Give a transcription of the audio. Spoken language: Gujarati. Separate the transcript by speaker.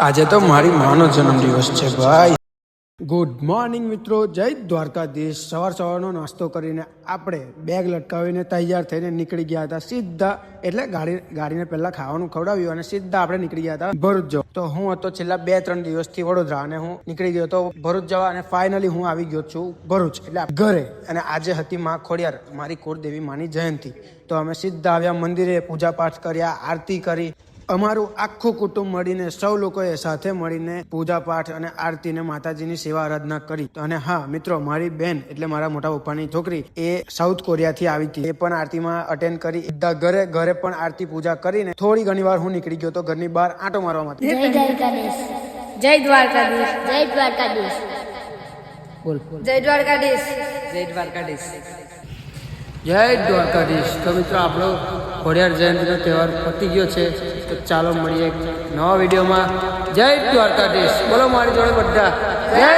Speaker 1: આજે તો મારી માનો જન્મદિવસ છે ભાઈ. ગુડ મોર્નિંગ મિત્રો, જય દ્વારકાધીશ. સવારનો નાસ્તો કરીને આપણે બેગ લટકાવીને તૈયાર થઈને નીકળી ગયા હતા સીધા, એટલે ગાડીને પહેલા ખાવાનું ખવડાવ્યું અને સીધા આપણે નીકળી ગયા હતા ભરૂચ જવા. તો હું હતો છેલ્લા 2-3 દિવસથી વડોદરા અને હું નીકળી ગયો હતો ભરૂચ જવા અને ફાઇનલી હું આવી ગયો છું ભરૂચ એટલે ઘરે. અને આજે હતી માં ખોડિયાર, મારી કુળદેવી માની જયંતી. તો અમે સીધા આવ્યા મંદિરે, પૂજા પાઠ કર્યા, આરતી કરી. અમારું આખું કુટુંબ મળીને સૌ લોકોએ સાથે મળીને પૂજા પાઠ અને આરતીને માતાજીની સેવા આરાધના કરી. અને હા મિત્રો, મારી બેન એટલે મારા મોટા પપ્પાની છોકરી એ સાઉથ કોરિયાથી આવી હતી, એ પણ આરતીમાં અટેન્ડ કરી. ઘરે પણ આરતી પૂજા કરીને થોડી ઘણી વાર હું નીકળી ગયો તો ઘરની બહાર આંટો મારવા માટે.
Speaker 2: જય દ્વારકાધીશ, જય દ્વારકાધીશ, જય દ્વારકાધીશ, બોલ જય દ્વારકાધીશ, જય દ્વારકાધીશ,
Speaker 1: જય દ્વારકાધીશ. તો મિત્રો, આપણો ખોડિયાર જયંતિનો તહેવાર પતી ગયો છે. તો ચાલો મળીએ નવા વિડીયોમાં. જય દ્વારકાધીશ. બોલો મારી જોડે બધા, જય